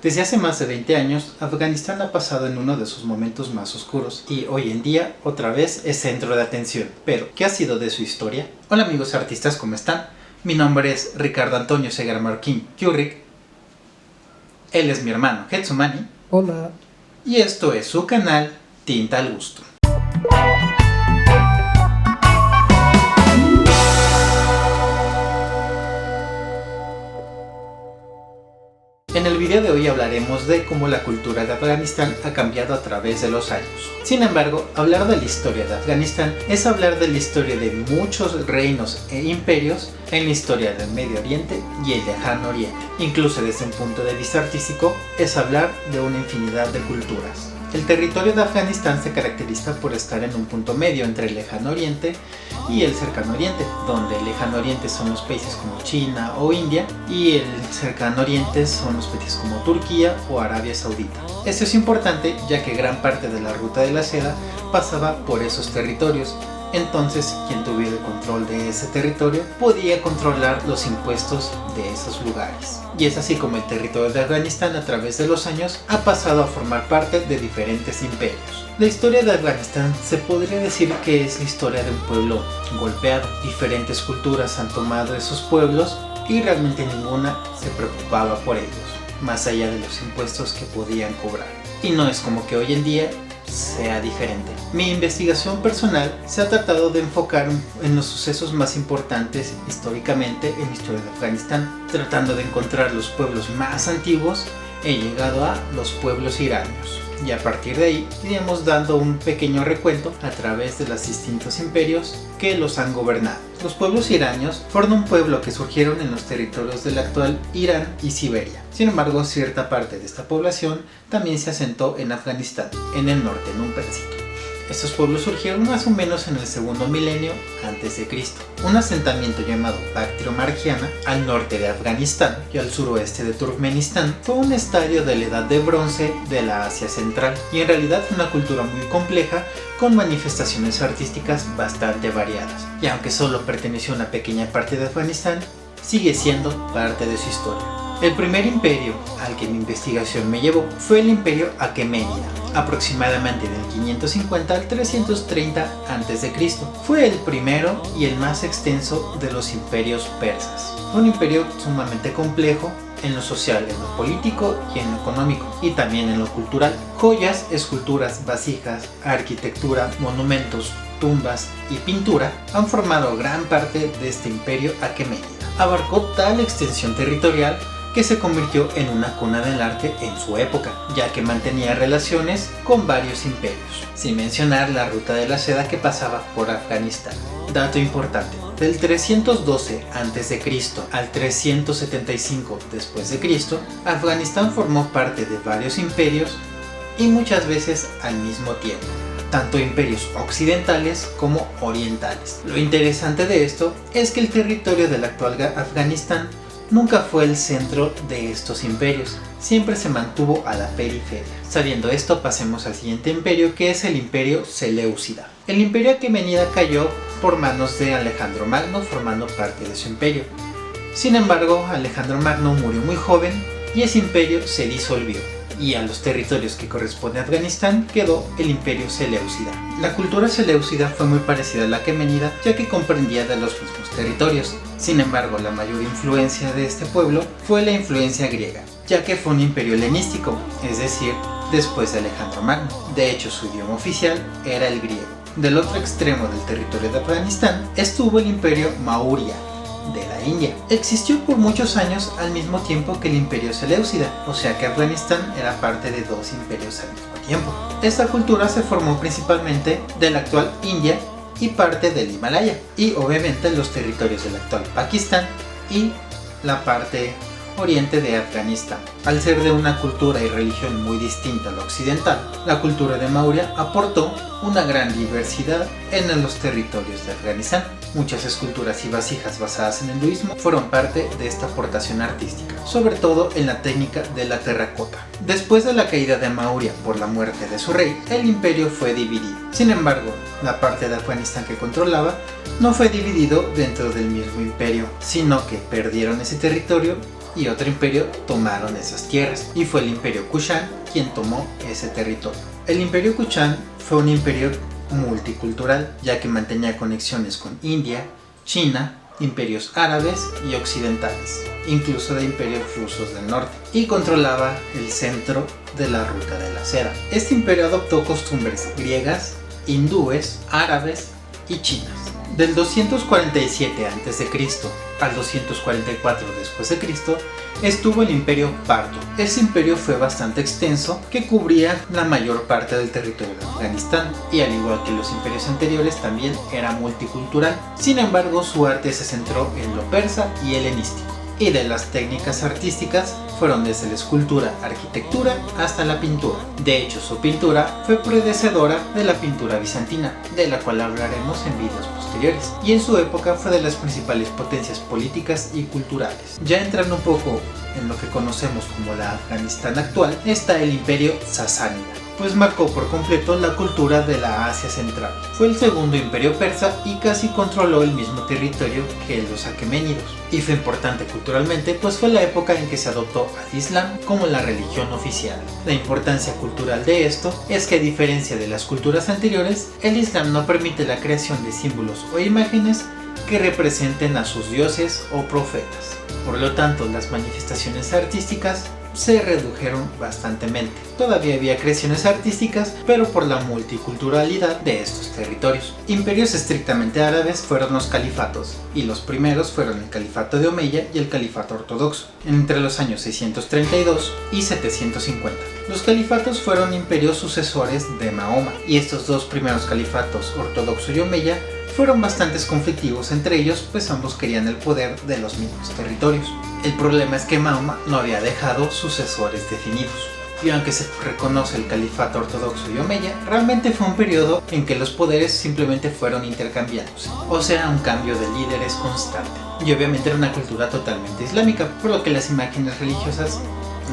Desde hace más de 20 años, Afganistán ha pasado en uno de sus momentos más oscuros y hoy en día otra vez es centro de atención. Pero, ¿qué ha sido de su historia? Hola amigos artistas, ¿cómo están? Mi nombre es Ricardo Antonio Segar Marquín Kyurrik. Él es mi hermano Hetsumani. Hola. Y esto es su canal Tinta al Gusto. En el video de hoy hablaremos de cómo la cultura de Afganistán ha cambiado a través de los años. Sin embargo, hablar de la historia de Afganistán es hablar de la historia de muchos reinos e imperios en la historia del Medio Oriente y el Lejano Oriente. Incluso desde un punto de vista artístico, es hablar de una infinidad de culturas. El territorio de Afganistán se caracteriza por estar en un punto medio entre el Lejano Oriente y el Cercano Oriente, donde el Lejano Oriente son los países como China o India y el Cercano Oriente son los países como Turquía o Arabia Saudita. Esto es importante ya que gran parte de la ruta de la seda pasaba por esos territorios. Entonces, quien tuviera el control de ese territorio podía controlar los impuestos de esos lugares. Y es así como el territorio de Afganistán a través de los años ha pasado a formar parte de diferentes imperios. La historia de Afganistán se podría decir que es la historia de un pueblo golpeado. Diferentes culturas han tomado esos pueblos y realmente ninguna se preocupaba por ellos, más allá de los impuestos que podían cobrar. Y no es como que hoy en día sea diferente. Mi investigación personal se ha tratado de enfocar en los sucesos más importantes históricamente en la historia de Afganistán. Tratando de encontrar los pueblos más antiguos, he llegado a los pueblos iranios. Y a partir de ahí iremos dando un pequeño recuento a través de los distintos imperios que los han gobernado. Los pueblos iranios fueron un pueblo que surgieron en los territorios del actual Irán y Siberia. Sin embargo, cierta parte de esta población también se asentó en Afganistán, en el norte, en un pedacito. Estos pueblos surgieron más o menos en el segundo milenio antes de Cristo. Un asentamiento llamado Bactrio-Margiana, al norte de Afganistán y al suroeste de Turkmenistán, fue un estadio de la Edad de Bronce de la Asia Central y en realidad fue una cultura muy compleja con manifestaciones artísticas bastante variadas. Y aunque solo perteneció a una pequeña parte de Afganistán, sigue siendo parte de su historia. El primer imperio al que mi investigación me llevó fue el imperio aqueménida, aproximadamente del 550 al 330 a.C. Fue el primero y el más extenso de los imperios persas. Fue un imperio sumamente complejo en lo social, en lo político y en lo económico, y también en lo cultural. Joyas, esculturas, vasijas, arquitectura, monumentos, tumbas y pintura han formado gran parte de este imperio aqueménida. Abarcó tal extensión territorial que se convirtió en una cuna del arte en su época, ya que mantenía relaciones con varios imperios, sin mencionar la ruta de la seda que pasaba por Afganistán. Dato importante, del 312 a.C. al 375 después de Cristo, Afganistán formó parte de varios imperios y muchas veces al mismo tiempo, tanto imperios occidentales como orientales. Lo interesante de esto es que el territorio del actual Afganistán nunca fue el centro de estos imperios, siempre se mantuvo a la periferia. Sabiendo esto, pasemos al siguiente imperio, que es el imperio Seleucida. El imperio aquemenida cayó por manos de Alejandro Magno, formando parte de su imperio. Sin embargo, Alejandro Magno murió muy joven y ese imperio se disolvió, y a los territorios que corresponde a Afganistán quedó el imperio Seleucida. La cultura seleucida fue muy parecida a la aquemenida, ya que comprendía de los mismos territorios. Sin embargo, la mayor influencia de este pueblo fue la influencia griega, ya que fue un imperio helenístico, es decir, después de Alejandro Magno. De hecho, su idioma oficial era el griego. Del otro extremo del territorio de Afganistán estuvo el imperio Maurya, de la India. Existió por muchos años al mismo tiempo que el imperio Seleucida, o sea que Afganistán era parte de dos imperios al mismo tiempo. Esta cultura se formó principalmente de la actual India y parte del Himalaya, y obviamente los territorios del actual Pakistán y la parte oriente de Afganistán. Al ser de una cultura y religión muy distinta a la occidental, la cultura de Maurya aportó una gran diversidad en los territorios de Afganistán. Muchas esculturas y vasijas basadas en el hinduismo fueron parte de esta aportación artística, sobre todo en la técnica de la terracota. Después de la caída de Maurya por la muerte de su rey, el imperio fue dividido. Sin embargo, la parte de Afganistán que controlaba no fue dividido dentro del mismo imperio, sino que perdieron ese territorio y otro imperio tomaron esas tierras, y fue el imperio Kushan quien tomó ese territorio. El imperio Kushan fue un imperio multicultural, ya que mantenía conexiones con India, China, imperios árabes y occidentales, incluso de imperios rusos del norte, y controlaba el centro de la ruta de la seda. Este imperio adoptó costumbres griegas, hindúes, árabes y chinas. Del 247 a.C. al 244 después de Cristo estuvo el imperio Parto. Este imperio fue bastante extenso, que cubría la mayor parte del territorio de Afganistán, y al igual que los imperios anteriores también era multicultural. Sin embargo, su arte se centró en lo persa y helenístico, y de las técnicas artísticas fueron desde la escultura, arquitectura hasta la pintura. De hecho, su pintura fue predecesora de la pintura bizantina, de la cual hablaremos en videos posteriores, y en su época fue de las principales potencias políticas y culturales. Ya entrando un poco en lo que conocemos como la Afganistán actual, está el imperio sasánida, pues marcó por completo la cultura de la Asia Central. Fue el segundo imperio persa y casi controló el mismo territorio que los aqueménidos. Y fue importante culturalmente, pues fue la época en que se adoptó al Islam como la religión oficial. La importancia cultural de esto es que, a diferencia de las culturas anteriores, el Islam no permite la creación de símbolos o imágenes que representen a sus dioses o profetas. Por lo tanto, las manifestaciones artísticas se redujeron bastantemente. Todavía había creaciones artísticas, pero por la multiculturalidad de estos territorios. Imperios estrictamente árabes fueron los califatos, y los primeros fueron el califato de Omeya y el califato ortodoxo, entre los años 632 y 750. Los califatos fueron imperios sucesores de Mahoma, y estos dos primeros califatos, ortodoxo y Omeya, fueron bastante conflictivos entre ellos, pues ambos querían el poder de los mismos territorios. El problema es que Mahoma no había dejado sucesores definidos, y aunque se reconoce el califato ortodoxo y Omeya, realmente fue un periodo en que los poderes simplemente fueron intercambiándose, o sea, un cambio de líderes constante. Y obviamente era una cultura totalmente islámica, por lo que las imágenes religiosas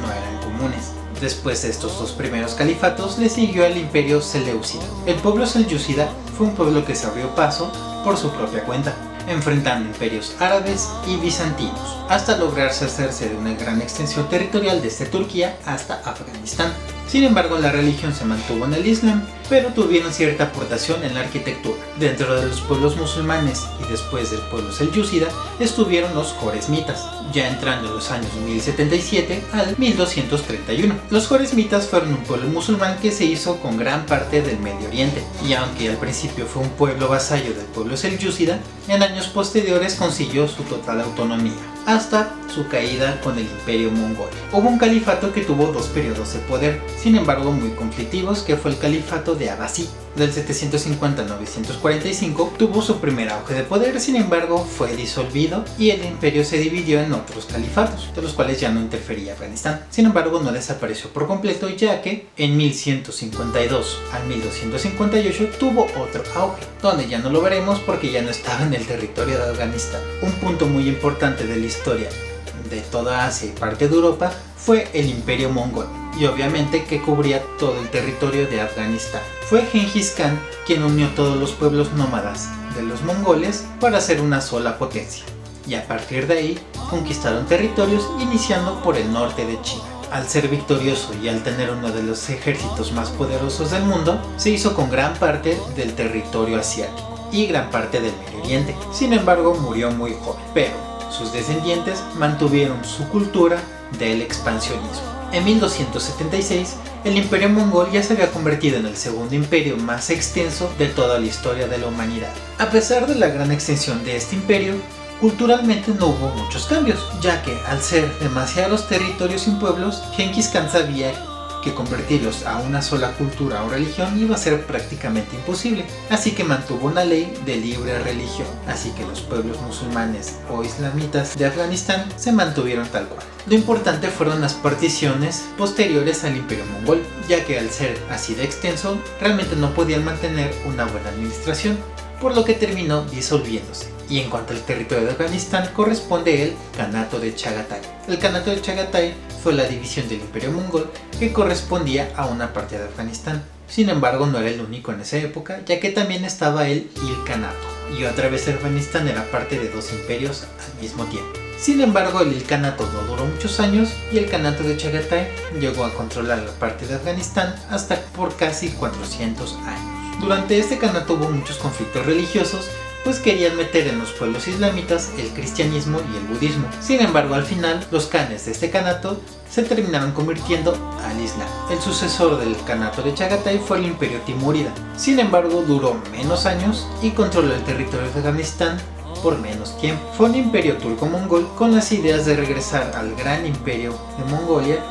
no eran comunes. Después de estos dos primeros califatos le siguió el imperio seleucida. El pueblo selyúcida fue un pueblo que se abrió paso por su propia cuenta, enfrentando imperios árabes y bizantinos, hasta lograrse hacerse de una gran extensión territorial desde Turquía hasta Afganistán. Sin embargo, la religión se mantuvo en el Islam, pero tuvieron cierta aportación en la arquitectura. Dentro de los pueblos musulmanes y después del pueblo selyúcida estuvieron los joresmitas, ya entrando en los años 1077 al 1231. Los joresmitas fueron un pueblo musulmán que se hizo con gran parte del Medio Oriente, y aunque al principio fue un pueblo vasallo del pueblo selyúcida, en años posteriores consiguió su total autonomía, hasta su caída con el imperio mongol. Hubo un califato que tuvo dos periodos de poder, sin embargo muy conflictivos, que fue el califato de Abbasí. Del 750 a 945 tuvo su primer auge de poder, sin embargo fue disolvido y el imperio se dividió en otros califatos, de los cuales ya no interfería Afganistán. Sin embargo, no desapareció por completo, ya que en 1152 al 1258 tuvo otro auge, donde ya no lo veremos porque ya no estaba en el territorio de Afganistán. Un punto muy importante de la historia de toda Asia y parte de Europa fue el imperio mongol, y obviamente que cubría todo el territorio de Afganistán. Fue Genghis Khan quien unió todos los pueblos nómadas de los mongoles para hacer una sola potencia, y a partir de ahí conquistaron territorios, iniciando por el norte de China. Al ser victorioso y al tener uno de los ejércitos más poderosos del mundo, se hizo con gran parte del territorio asiático y gran parte del Medio Oriente. Sin embargo, murió muy joven, pero sus descendientes mantuvieron su cultura del expansionismo. En 1276, el imperio mongol ya se había convertido en el segundo imperio más extenso de toda la historia de la humanidad. A pesar de la gran extensión de este imperio, culturalmente no hubo muchos cambios, ya que al ser demasiados territorios y pueblos, Genghis Khan sabía que convertirlos a una sola cultura o religión iba a ser prácticamente imposible, así que mantuvo una ley de libre religión, así que los pueblos musulmanes o islamitas de Afganistán se mantuvieron tal cual. Lo importante fueron las particiones posteriores al imperio mongol, ya que al ser así de extenso, realmente no podían mantener una buena administración, por lo que terminó disolviéndose. Y en cuanto al territorio de Afganistán, corresponde el Kanato de Chagatai. El Kanato de Chagatai fue la división del imperio mongol que correspondía a una parte de Afganistán. Sin embargo, no era el único en esa época, ya que también estaba el Ilkhanato, y otra vez Afganistán era parte de dos imperios al mismo tiempo. Sin embargo, el Ilkhanato no duró muchos años y el Kanato de Chagatai llegó a controlar la parte de Afganistán hasta por casi 400 años. Durante este Kanato hubo muchos conflictos religiosos, pues querían meter en los pueblos islamitas el cristianismo y el budismo. Sin embargo, al final, los khanes de este Kanato se terminaron convirtiendo al Islam. El sucesor del Kanato de Chagatai fue el Imperio Timúrida. Sin embargo, duró menos años y controló el territorio de Afganistán por menos tiempo. Fue un imperio turco-mongol con las ideas de regresar al gran imperio de Mongolia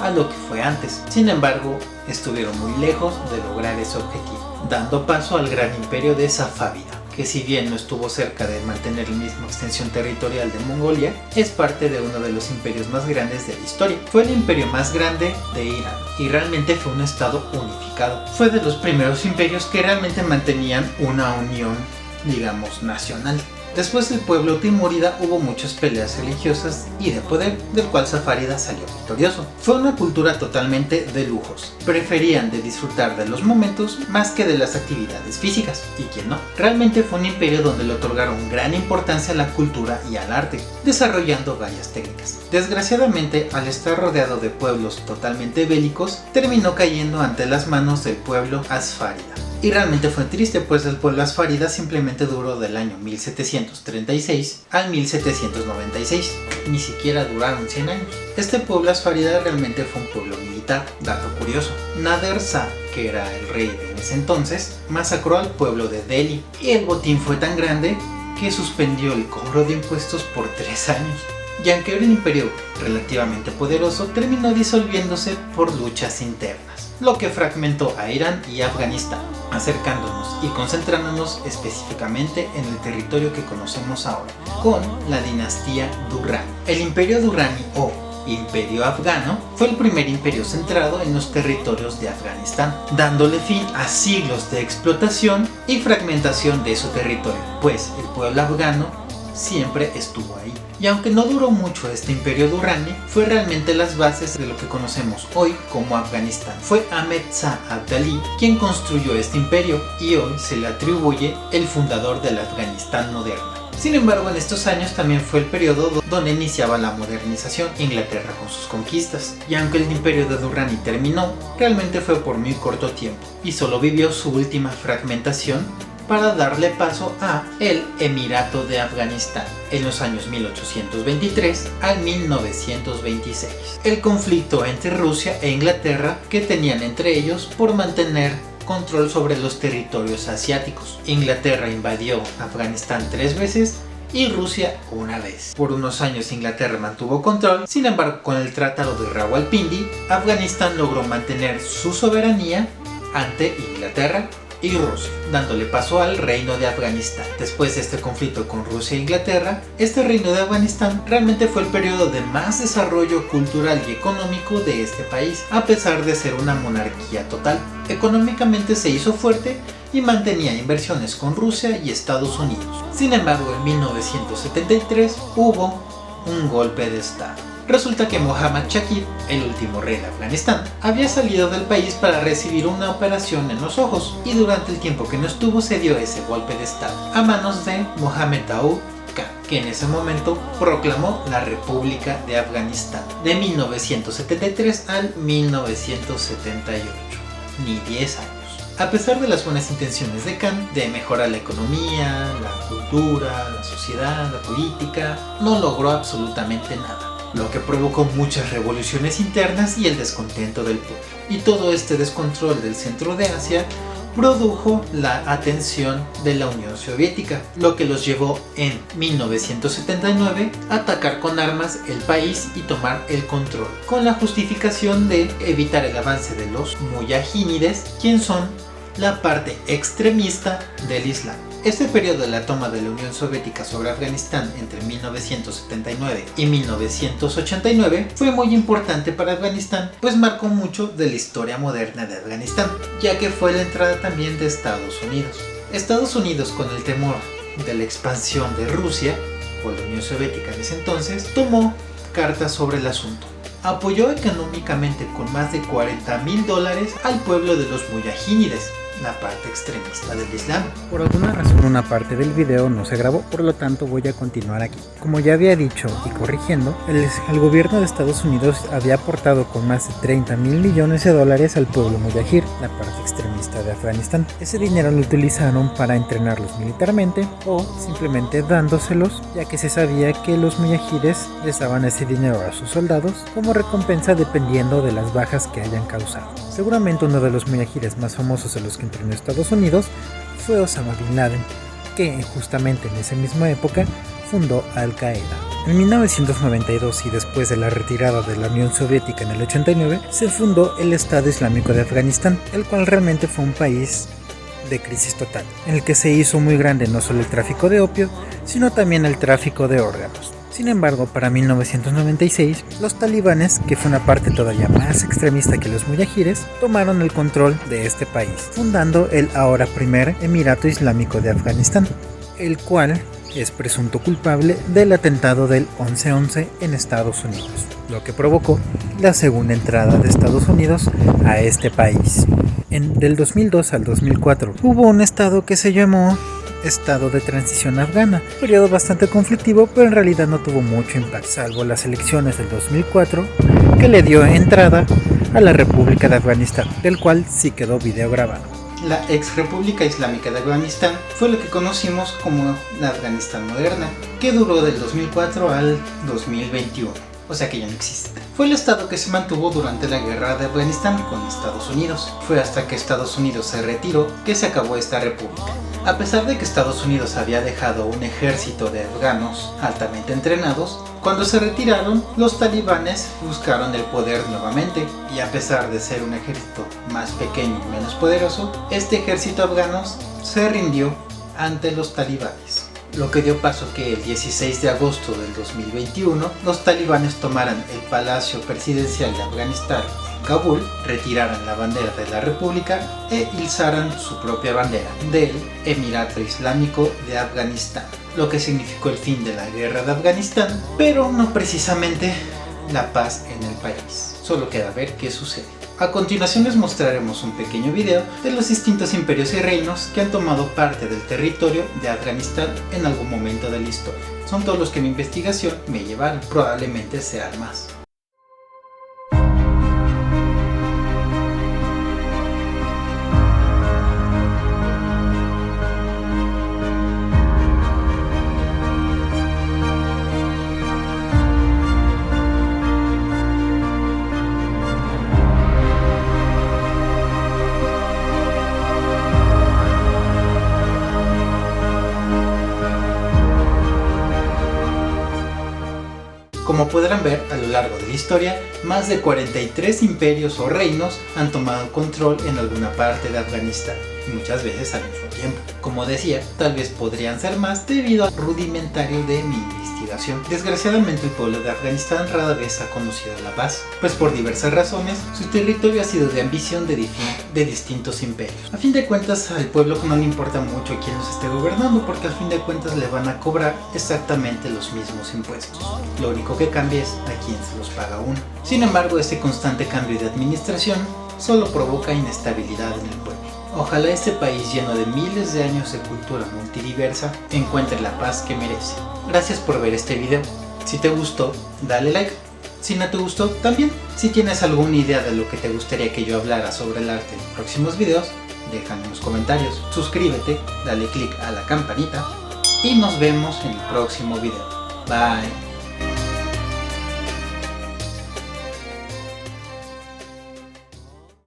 a lo que fue antes. Sin embargo, estuvieron muy lejos de lograr ese objetivo, dando paso al gran imperio de Safávida, que si bien no estuvo cerca de mantener la misma extensión territorial de Mongolia, es parte de uno de los imperios más grandes de la historia. Fue el imperio más grande de Irán y realmente fue un estado unificado. Fue de los primeros imperios que realmente mantenían una unión, digamos, nacional. Después del pueblo timúrida hubo muchas peleas religiosas y de poder, del cual Safávida salió victorioso. Fue una cultura totalmente de lujos. Preferían de disfrutar de los momentos más que de las actividades físicas. ¿Y quién no? Realmente fue un imperio donde le otorgaron gran importancia a la cultura y al arte, desarrollando varias técnicas. Desgraciadamente, al estar rodeado de pueblos totalmente bélicos, terminó cayendo ante las manos del pueblo asfárida. Y realmente fue triste, pues el pueblo asfárida simplemente duró del año 1736 al 1796. Ni siquiera duraron 100 años. Este pueblo asfárida realmente fue un pueblo militar. Dato curioso: Nader Shah, que era el rey de ese entonces, masacró al pueblo de Delhi. Y el botín fue tan grande que suspendió el cobro de impuestos por 3 años. Y aunque era un imperio relativamente poderoso, terminó disolviéndose por luchas internas, lo que fragmentó a Irán y Afganistán, acercándonos y concentrándonos específicamente en el territorio que conocemos ahora, con la dinastía Durrani. El imperio Durrani o Imperio Afgano fue el primer imperio centrado en los territorios de Afganistán, dándole fin a siglos de explotación y fragmentación de su territorio, pues el pueblo afgano siempre estuvo ahí. Y aunque no duró mucho este imperio Durrani, fue realmente las bases de lo que conocemos hoy como Afganistán. Fue Ahmed Shah Abdali quien construyó este imperio y hoy se le atribuye el fundador del Afganistán moderno. Sin embargo, en estos años también fue el periodo donde iniciaba la modernización, Inglaterra con sus conquistas. Y aunque el imperio de Durrani terminó, realmente fue por muy corto tiempo y solo vivió su última fragmentación para darle paso a el Emirato de Afganistán en los años 1823 al 1926. El conflicto entre Rusia e Inglaterra que tenían entre ellos por mantener control sobre los territorios asiáticos. Inglaterra invadió Afganistán 3 veces y Rusia una vez. Por unos años Inglaterra mantuvo control, sin embargo con el Tratado de Rawalpindi, Afganistán logró mantener su soberanía ante Inglaterra y Rusia, dándole paso al Reino de Afganistán. Después de este conflicto con Rusia e Inglaterra, este Reino de Afganistán realmente fue el periodo de más desarrollo cultural y económico de este país, a pesar de ser una monarquía total. Económicamente se hizo fuerte y mantenía inversiones con Rusia y Estados Unidos. Sin embargo, en 1973 hubo un golpe de estado. Resulta que Mohammad Shakir, el último rey de Afganistán, había salido del país para recibir una operación en los ojos y durante el tiempo que no estuvo se dio ese golpe de estado a manos de Mohammad Daoud Khan, que en ese momento proclamó la República de Afganistán de 1973 al 1978, ni 10 años. A pesar de las buenas intenciones de Khan de mejorar la economía, la cultura, la sociedad, la política, no logró absolutamente nada, lo que provocó muchas revoluciones internas y el descontento del pueblo. Y todo este descontrol del centro de Asia produjo la atención de la Unión Soviética, lo que los llevó en 1979 a atacar con armas el país y tomar el control, con la justificación de evitar el avance de los muyahínides, quien son la parte extremista del Islam. Este periodo de la toma de la Unión Soviética sobre Afganistán entre 1979 y 1989 fue muy importante para Afganistán, pues marcó mucho de la historia moderna de Afganistán, ya que fue la entrada también de Estados Unidos. Estados Unidos, con el temor de la expansión de Rusia, o la Unión Soviética en ese entonces, tomó cartas sobre el asunto. Apoyó económicamente con más de $40,000 al pueblo de los muyahínides, la parte extremista del Islam. Por alguna razón una parte del video no se grabó, por lo tanto voy a continuar aquí. Como ya había dicho y corrigiendo, el gobierno de Estados Unidos había aportado con más de 30,000 millones de dólares al pueblo muyahir, la parte extremista de Afganistán. Ese dinero lo utilizaron para entrenarlos militarmente o simplemente dándoselos, ya que se sabía que los muyahires les daban ese dinero a sus soldados como recompensa dependiendo de las bajas que hayan causado. Seguramente uno de los muyahires más famosos de los que entrenó Estados Unidos fue Osama Bin Laden, que justamente en esa misma época fundó Al Qaeda. En 1992 y después de la retirada de la Unión Soviética en el 89, se fundó el Estado Islámico de Afganistán, el cual realmente fue un país de crisis total, en el que se hizo muy grande no solo el tráfico de opio, sino también el tráfico de órganos. Sin embargo, para 1996, los talibanes, que fue una parte todavía más extremista que los muyahires, tomaron el control de este país, fundando el ahora primer Emirato Islámico de Afganistán, el cual es presunto culpable del atentado del 11/11 en Estados Unidos, lo que provocó la segunda entrada de Estados Unidos a este país. Del 2002 al 2004 hubo un estado que se llamó Estado de Transición Afgana, periodo bastante conflictivo, pero en realidad no tuvo mucho impacto, salvo las elecciones del 2004 que le dio entrada a la República de Afganistán, del cual sí quedó video grabado. La ex República Islámica de Afganistán fue lo que conocimos como la Afganistán moderna, que duró del 2004 al 2021, o sea que ya no existe. Fue el estado que se mantuvo durante la guerra de Afganistán con Estados Unidos. Fue hasta que Estados Unidos se retiró que se acabó esta república. A pesar de que Estados Unidos había dejado un ejército de afganos altamente entrenados, cuando se retiraron, los talibanes buscaron el poder nuevamente, y a pesar de ser un ejército más pequeño y menos poderoso, este ejército afgano se rindió ante los talibanes, lo que dio paso que el 16 de agosto del 2021 los talibanes tomaran el Palacio Presidencial de Afganistán en Kabul, retiraran la bandera de la república e izaran su propia bandera del Emirato Islámico de Afganistán, lo que significó el fin de la guerra de Afganistán, pero no precisamente la paz en el país. Solo queda ver qué sucede. A continuación les mostraremos un pequeño video de los distintos imperios y reinos que han tomado parte del territorio de Afganistán en algún momento de la historia. Son todos los que mi investigación me llevaron, probablemente sean más. Como podrán ver, a lo largo de la historia, más de 43 imperios o reinos han tomado control en alguna parte de Afganistán, y muchas veces al mismo tiempo. Como decía, tal vez podrían ser más debido al rudimentario de mi investigación. Desgraciadamente el pueblo de Afganistán rara vez ha conocido la paz, pues por diversas razones su territorio ha sido de ambición de distintos imperios. A fin de cuentas al pueblo no le importa mucho quién los esté gobernando, porque al fin de cuentas le van a cobrar exactamente los mismos impuestos. Lo único que cambia es a quién se los paga uno. Sin embargo, este constante cambio de administración solo provoca inestabilidad en el pueblo. Ojalá este país lleno de miles de años de cultura multidiversa encuentre la paz que merece. Gracias por ver este video. Si te gustó, dale like. Si no te gustó, también. Si tienes alguna idea de lo que te gustaría que yo hablara sobre el arte en próximos videos, déjame en los comentarios. Suscríbete, dale click a la campanita y nos vemos en el próximo video. Bye.